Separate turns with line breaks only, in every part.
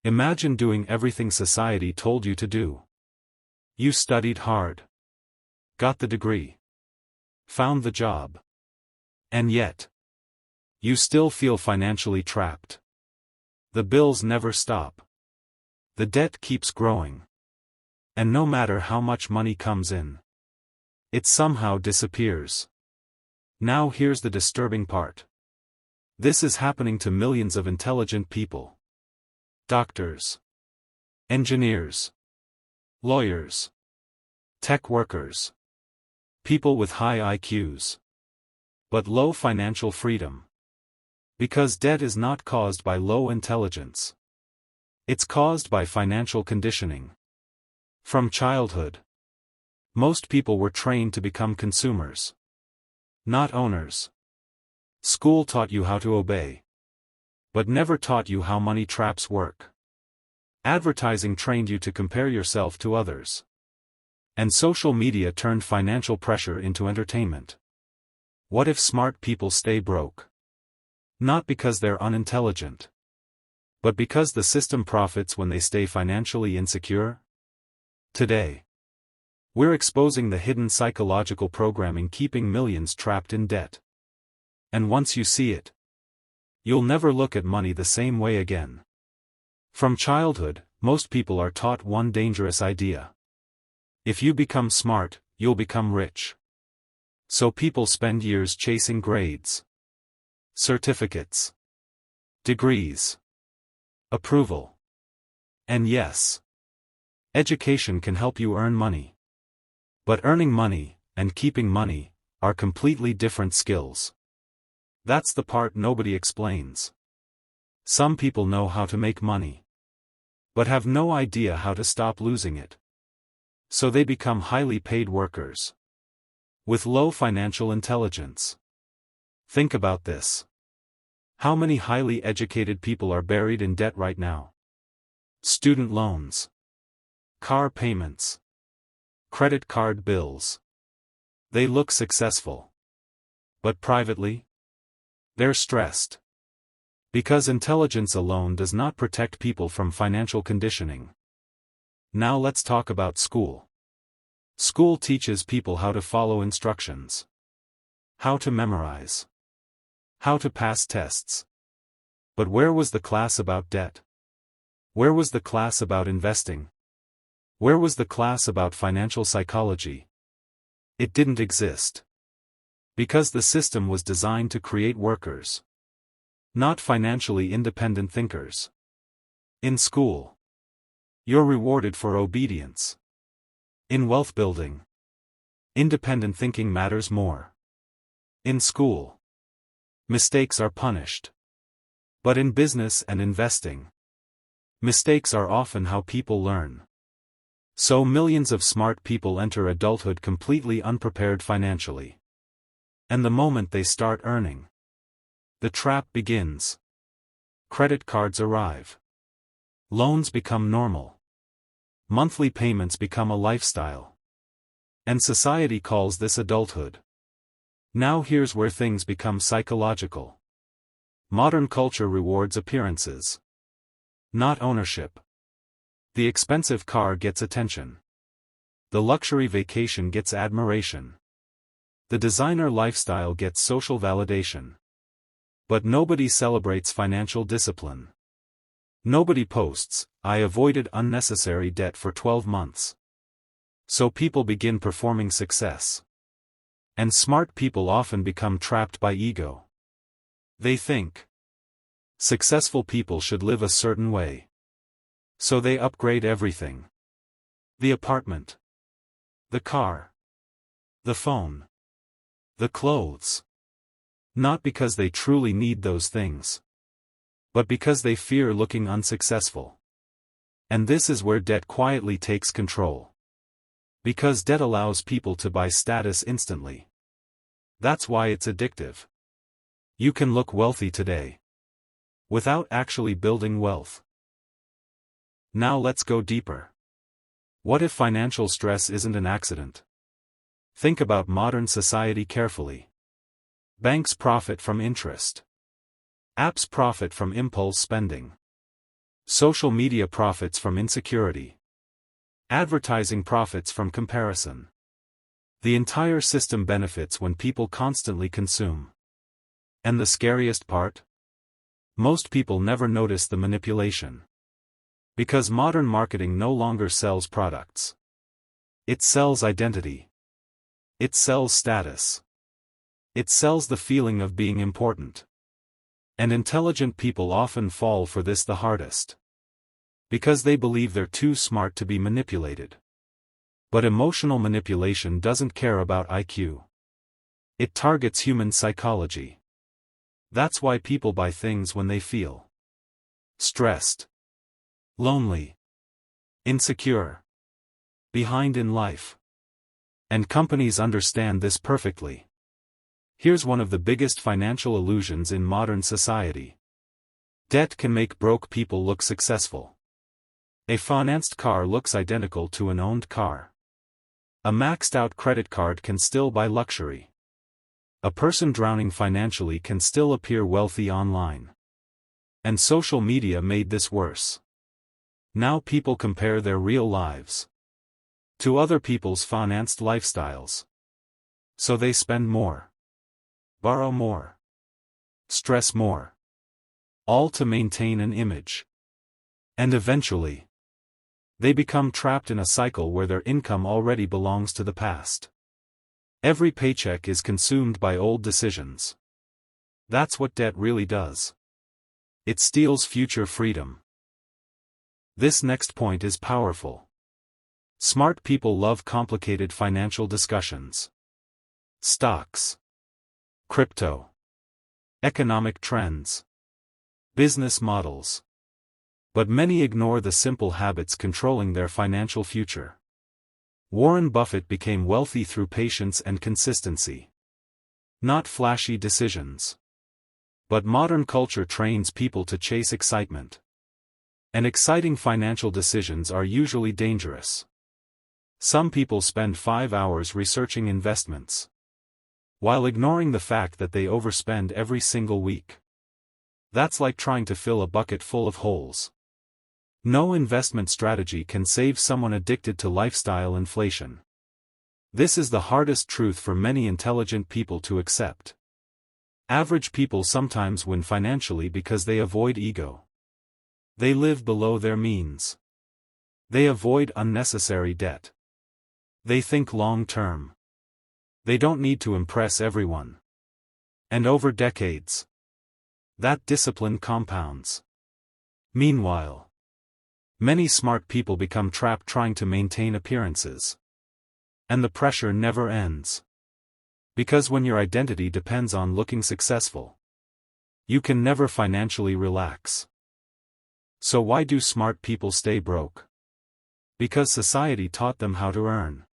Imagine doing everything society told you to do. You studied hard. Got the degree. Found the job. And yet, you still feel financially trapped. The bills never stop. The debt keeps growing. And no matter how much money comes in, it somehow disappears. Now here's the disturbing part. This is happening to millions of intelligent people. Doctors. Engineers. Lawyers. Tech workers. People with high IQs. But low financial freedom. Because debt is not caused by low intelligence. It's caused by financial conditioning. From childhood, most people were trained to become consumers, not owners. School taught you how to obey, but never taught you how money traps work. Advertising trained you to compare yourself to others. And social media turned financial pressure into entertainment. What if smart people stay broke? Not because they're unintelligent, but because the system profits when they stay financially insecure? Today, we're exposing the hidden psychological programming keeping millions trapped in debt. And once you see it, you'll never look at money the same way again. From childhood, most people are taught one dangerous idea. If you become smart, you'll become rich. So people spend years chasing grades, certificates, degrees, approval. And yes, education can help you earn money. But earning money, and keeping money, are completely different skills. That's the part nobody explains. Some people know how to make money, but have no idea how to stop losing it. So they become highly paid workers with low financial intelligence. Think about this. How many highly educated people are buried in debt right now? Student loans, car payments, credit card bills. They look successful. But privately, they're stressed. Because intelligence alone does not protect people from financial conditioning. Now let's talk about school. School teaches people how to follow instructions, how to memorize, how to pass tests. But where was the class about debt? Where was the class about investing? Where was the class about financial psychology? It didn't exist. Because the system was designed to create workers, not financially independent thinkers. In school, you're rewarded for obedience. In wealth building, independent thinking matters more. In school, mistakes are punished. But in business and investing, mistakes are often how people learn. So millions of smart people enter adulthood completely unprepared financially. And the moment they start earning, the trap begins. Credit cards arrive. Loans become normal. Monthly payments become a lifestyle. And society calls this adulthood. Now here's where things become psychological. Modern culture rewards appearances, not ownership. The expensive car gets attention. The luxury vacation gets admiration. The designer lifestyle gets social validation. But nobody celebrates financial discipline. Nobody posts, "I avoided unnecessary debt for 12 months." So people begin performing success. And smart people often become trapped by ego. They think successful people should live a certain way. So they upgrade everything. The apartment, the car, the phone, the clothes. Not because they truly need those things, but because they fear looking unsuccessful. And this is where debt quietly takes control. Because debt allows people to buy status instantly. That's why it's addictive. You can look wealthy today, without actually building wealth. Now let's go deeper. What if financial stress isn't an accident? Think about modern society carefully. Banks profit from interest. Apps profit from impulse spending. Social media profits from insecurity. Advertising profits from comparison. The entire system benefits when people constantly consume. And the scariest part? Most people never notice the manipulation. Because modern marketing no longer sells products. It sells identity. It sells status. It sells the feeling of being important. And intelligent people often fall for this the hardest. Because they believe they're too smart to be manipulated. But emotional manipulation doesn't care about IQ. It targets human psychology. That's why people buy things when they feel stressed, lonely, insecure, behind in life. And companies understand this perfectly. Here's one of the biggest financial illusions in modern society. Debt can make broke people look successful. A financed car looks identical to an owned car. A maxed-out credit card can still buy luxury. A person drowning financially can still appear wealthy online. And social media made this worse. Now people compare their real lives to other people's financed lifestyles. So they spend more, borrow more, stress more. All to maintain an image. And eventually, they become trapped in a cycle where their income already belongs to the past. Every paycheck is consumed by old decisions. That's what debt really does. It steals future freedom. This next point is powerful. Smart people love complicated financial discussions. Stocks, crypto, economic trends, business models. But many ignore the simple habits controlling their financial future. Warren Buffett became wealthy through patience and consistency. Not flashy decisions. But modern culture trains people to chase excitement. And exciting financial decisions are usually dangerous. Some people spend 5 hours researching investments, while ignoring the fact that they overspend every single week. That's like trying to fill a bucket full of holes. No investment strategy can save someone addicted to lifestyle inflation. This is the hardest truth for many intelligent people to accept. Average people sometimes win financially because they avoid ego. They live below their means. They avoid unnecessary debt. They think long-term. They don't need to impress everyone. And over decades, that discipline compounds. Meanwhile, many smart people become trapped trying to maintain appearances. And the pressure never ends. Because when your identity depends on looking successful, you can never financially relax. So why do smart people stay broke? Because society taught them how to earn,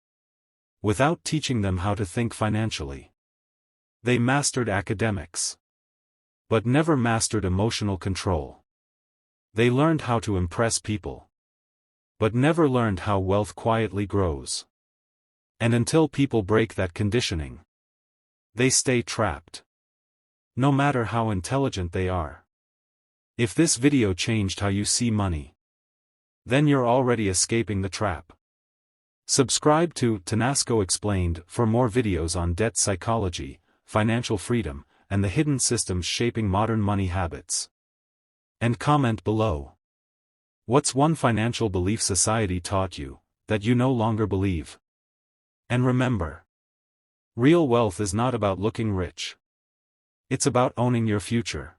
without teaching them how to think financially. They mastered academics, but never mastered emotional control. They learned how to impress people, but never learned how wealth quietly grows. And until people break that conditioning, they stay trapped. No matter how intelligent they are. If this video changed how you see money, then you're already escaping the trap. Subscribe to Tanasco Explained for more videos on debt psychology, financial freedom, and the hidden systems shaping modern money habits. And comment below. What's one financial belief society taught you, that you no longer believe? And remember, real wealth is not about looking rich. It's about owning your future.